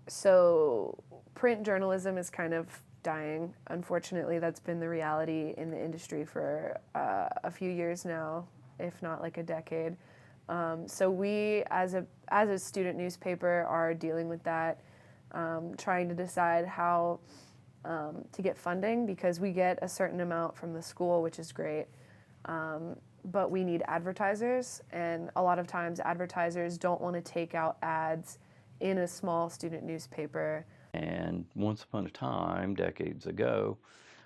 So print journalism is kind of dying. Unfortunately, that's been the reality in the industry for a few years now, if not like a decade. So we, as a student newspaper, are dealing with that, trying to decide how to get funding, because we get a certain amount from the school, which is great. But we need advertisers, and a lot of times advertisers don't want to take out ads in a small student newspaper. And once upon a time, decades ago,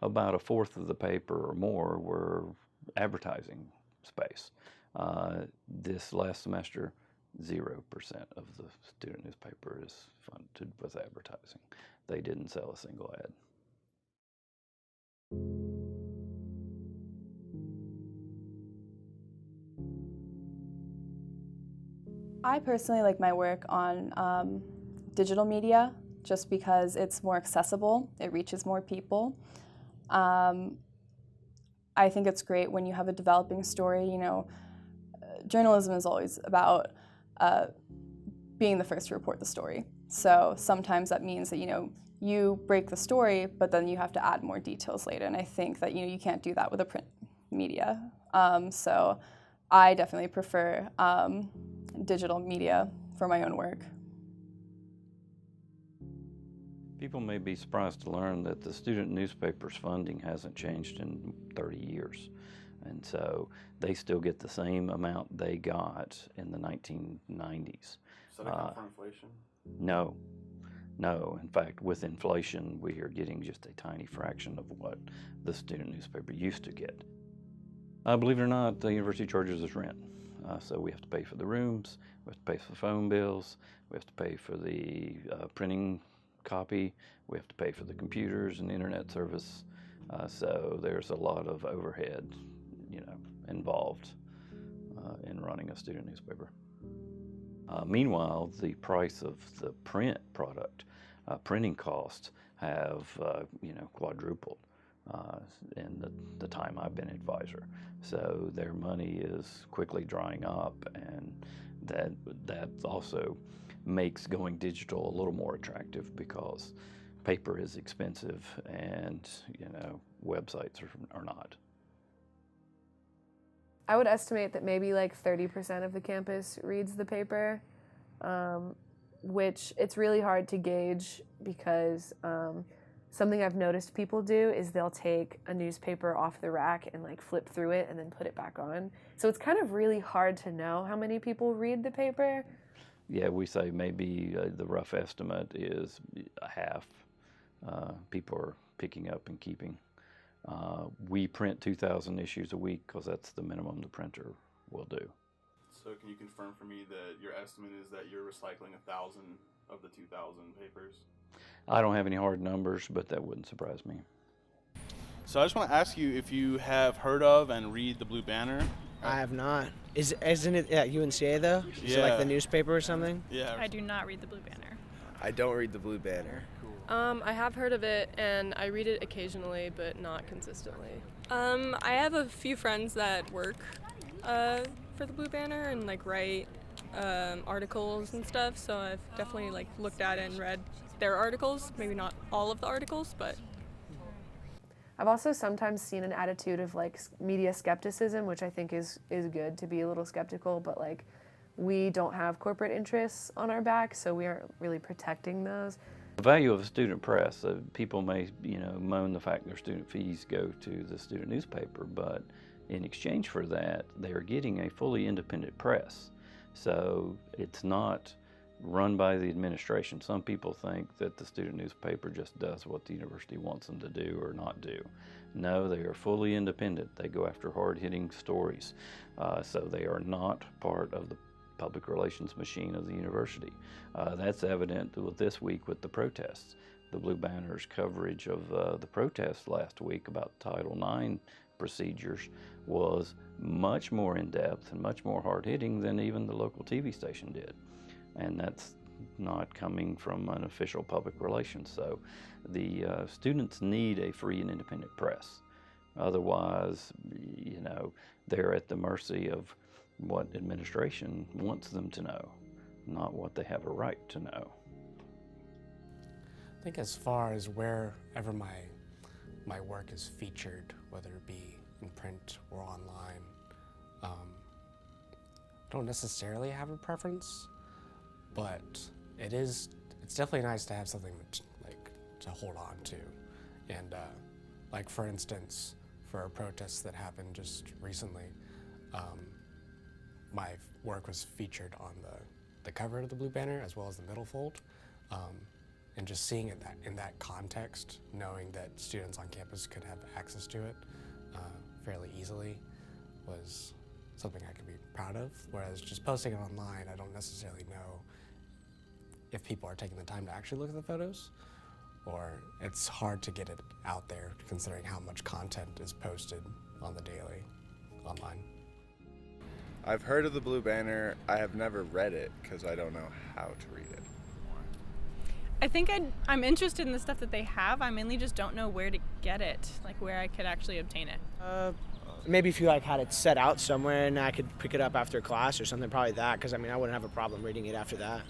about a fourth of the paper or more were advertising space. This last semester, 0% of the student newspaper is funded with advertising. They didn't sell a single ad. I personally like my work on digital media just because it's more accessible, it reaches more people. I think it's great when you have a developing story. You know, journalism is always about being the first to report the story. So sometimes that means that, you break the story, but then you have to add more details later. And I think that, you can't do that with a print media. So I definitely prefer digital media for my own work. People may be surprised to learn that the student newspaper's funding hasn't changed in 30 years. And so they still get the same amount they got in the 1990s. So they come from inflation? No. In fact, with inflation, we are getting just a tiny fraction of what the student newspaper used to get. Believe it or not, the university charges us rent. So we have to pay for the rooms, we have to pay for the phone bills, we have to pay for the printing copy, we have to pay for the computers and the internet service. So there's a lot of overhead, involved in running a student newspaper. Meanwhile, the price of the print product, printing costs have, quadrupled in the time I've been advisor. So their money is quickly drying up, and that also makes going digital a little more attractive because paper is expensive and, websites are not. I would estimate that maybe like 30% of the campus reads the paper, which it's really hard to gauge because something I've noticed people do is they'll take a newspaper off the rack and like flip through it and then put it back on. So it's kind of really hard to know how many people read the paper. Yeah, we say maybe the rough estimate is a half people are picking up and keeping. We print 2,000 issues a week because that's the minimum the printer will do. So can you confirm for me that your estimate is that you're recycling 1,000 of the 2,000 papers? I don't have any hard numbers, but that wouldn't surprise me. So I just want to ask you if you have heard of and read the Blue Banner. I have not. Isn't it at UNCA though? Is it like the newspaper or something? Yeah. I do not read the Blue Banner. I don't read the Blue Banner. I have heard of it, and I read it occasionally, but not consistently. I have a few friends that work for the Blue Banner and write articles and stuff, so I've definitely looked at it and read their articles. Maybe not all of the articles, but I've also sometimes seen an attitude of media skepticism, which I think is good to be a little skeptical, but we don't have corporate interests on our back, so we aren't really protecting those. The value of a student press, people may moan the fact their student fees go to the student newspaper, but in exchange for that, they are getting a fully independent press. So it's not run by the administration. Some people think that the student newspaper just does what the university wants them to do or not do. No, they are fully independent. They go after hard-hitting stories. So they are not part of the public relations machine of the university. That's evident with this week with the protests. The Blue Banner's coverage of the protests last week about Title IX procedures was much more in-depth and much more hard-hitting than even the local TV station did. And that's not coming from an official public relations. So the students need a free and independent press. Otherwise, they're at the mercy of what administration wants them to know, not what they have a right to know. think as far as wherever my work is featured, whether it be in print or online, don't necessarily have a preference, but it's definitely nice to have something to hold on to. And like for instance, for a protest that happened just recently, my work was featured on the cover of the Blue Banner as well as the middle fold. And just seeing it in that context, knowing that students on campus could have access to it fairly easily, was something I could be proud of. Whereas just posting it online, I don't necessarily know if people are taking the time to actually look at the photos, or it's hard to get it out there considering how much content is posted on the daily online. I've heard of the Blue Banner. I have never read it because I don't know how to read it. I think I'm interested in the stuff that they have. I mainly just don't know where to get it, like where I could actually obtain it. Maybe if you had it set out somewhere and I could pick it up after class or something, probably that, because I wouldn't have a problem reading it after that.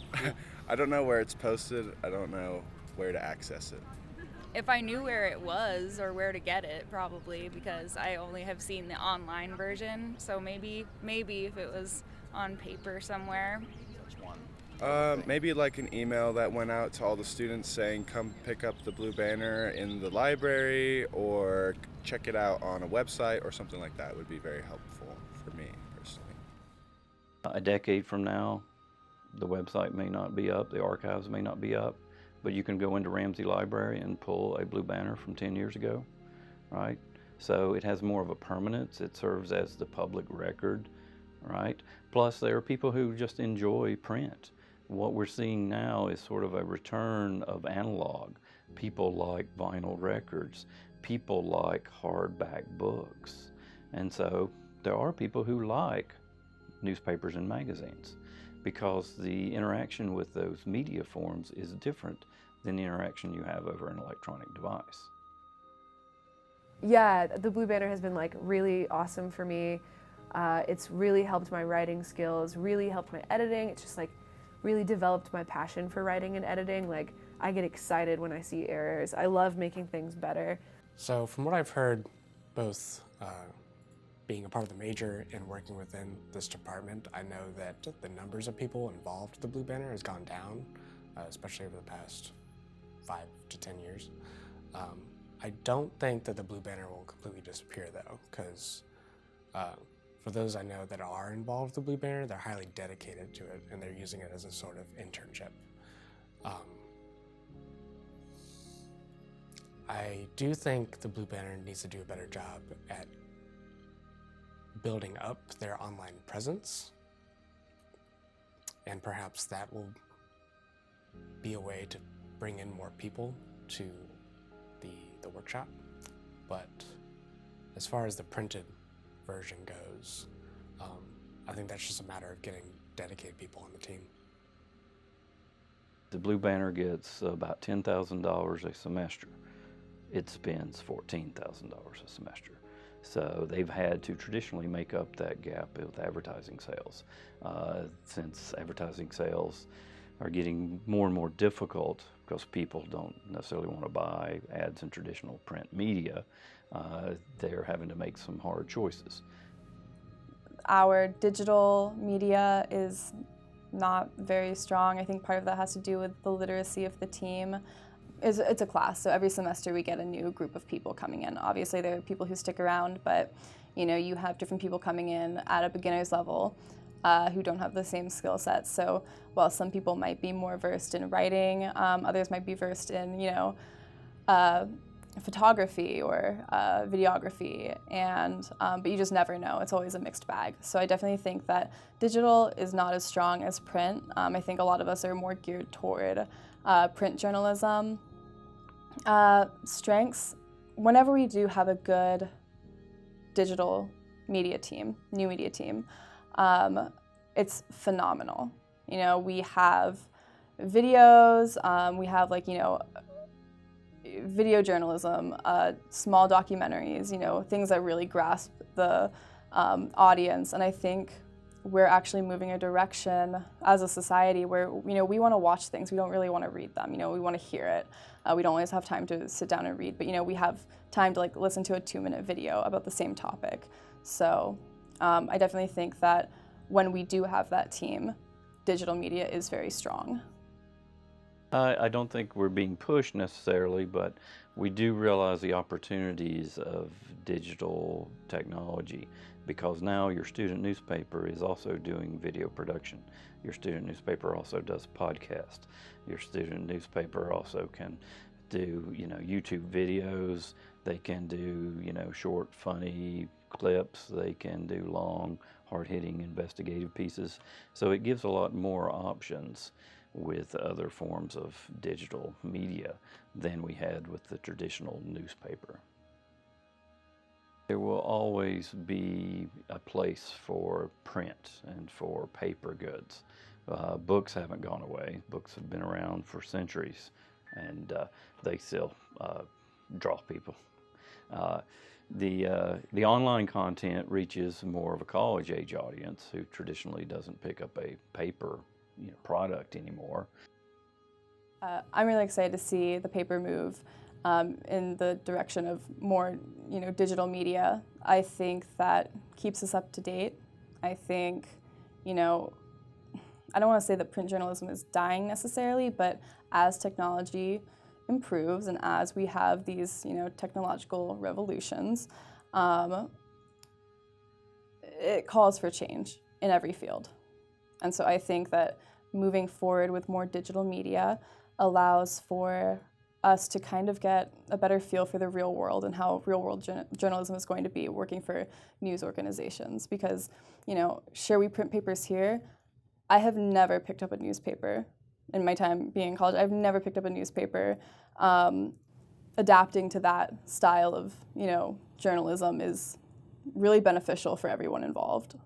I don't know where it's posted. I don't know where to access it. If I knew where it was or where to get it, probably, because I only have seen the online version. So maybe if it was on paper somewhere. Maybe like an email that went out to all the students saying come pick up the Blue Banner in the library, or check it out on a website or something like that would be very helpful for me personally. A decade from now, the website may not be up, the archives may not be up, but you can go into Ramsey Library and pull a Blue Banner from 10 years ago, right? So it has more of a permanence. It serves as the public record, right? Plus, there are people who just enjoy print. What we're seeing now is sort of a return of analog. People like vinyl records. People like hardback books. And so there are people who like newspapers and magazines because the interaction with those media forms is different than the interaction you have over an electronic device. Yeah, the Blue Banner has been really awesome for me. It's really helped my writing skills, really helped my editing. It's just really developed my passion for writing and editing. I get excited when I see errors. I love making things better. So from what I've heard, both being a part of the major and working within this department, I know that the numbers of people involved with the Blue Banner has gone down, especially over the past 5 to 10 years. I don't think that the Blue Banner will completely disappear though, because for those I know that are involved with the Blue Banner, they're highly dedicated to it and they're using it as a sort of internship. I do think the Blue Banner needs to do a better job at building up their online presence, and perhaps that will be a way to bring in more people to the workshop. But as far as the printed version goes, I think that's just a matter of getting dedicated people on the team. The Blue Banner gets about $10,000 a semester. It spends $14,000 a semester. So they've had to traditionally make up that gap with advertising sales. Since advertising sales are getting more and more difficult because people don't necessarily want to buy ads in traditional print media, they're having to make some hard choices. Our digital media is not very strong. I think part of that has to do with the literacy of the team. It's a class, so every semester we get a new group of people coming in. Obviously there are people who stick around, but you have different people coming in at a beginner's level who don't have the same skill sets. So while some people might be more versed in writing, others might be versed in photography or videography, but you just never know. It's always a mixed bag. So I definitely think that digital is not as strong as print. I think a lot of us are more geared toward print journalism. Strengths, whenever we do have a good digital media team, new media team, it's phenomenal. We have videos, we have video journalism, small documentaries, things that really grasp the audience. And I think we're actually moving a direction as a society where, you know, we want to watch things. We don't really want to read them. You know, we want to hear it. We don't always have time to sit down and read, but, you know, we have time to like listen to a 2-minute video about the same topic. So I definitely think that when we do have that team, digital media is very strong. I don't think we're being pushed necessarily, but we do realize the opportunities of digital technology, because now your student newspaper is also doing video production. Your student newspaper also does podcast. Your student newspaper also can do, you know, YouTube videos. They can do, you know, short, funny clips. They can do long, hard-hitting investigative pieces. So it gives a lot more options with other forms of digital media than we had with the traditional newspaper. There will always be a place for print and for paper goods. Books haven't gone away. Books have been around for centuries, and they still draw people. The online content reaches more of a college-age audience who traditionally doesn't pick up a paper, you know, product anymore. I'm really excited to see the paper move in the direction of more, you know, digital media. I think that keeps us up to date. I think, you know, I don't want to say that print journalism is dying necessarily, but as technology improves and as we have these, you know, technological revolutions, it calls for change in every field. And so I think that moving forward with more digital media allows for us to kind of get a better feel for the real world and how real world journalism is going to be working for news organizations. Because, you know, sure, we print papers here. I have never picked up a newspaper in my time being in college. I've never picked up a newspaper. Adapting to that style of, you know, journalism is really beneficial for everyone involved.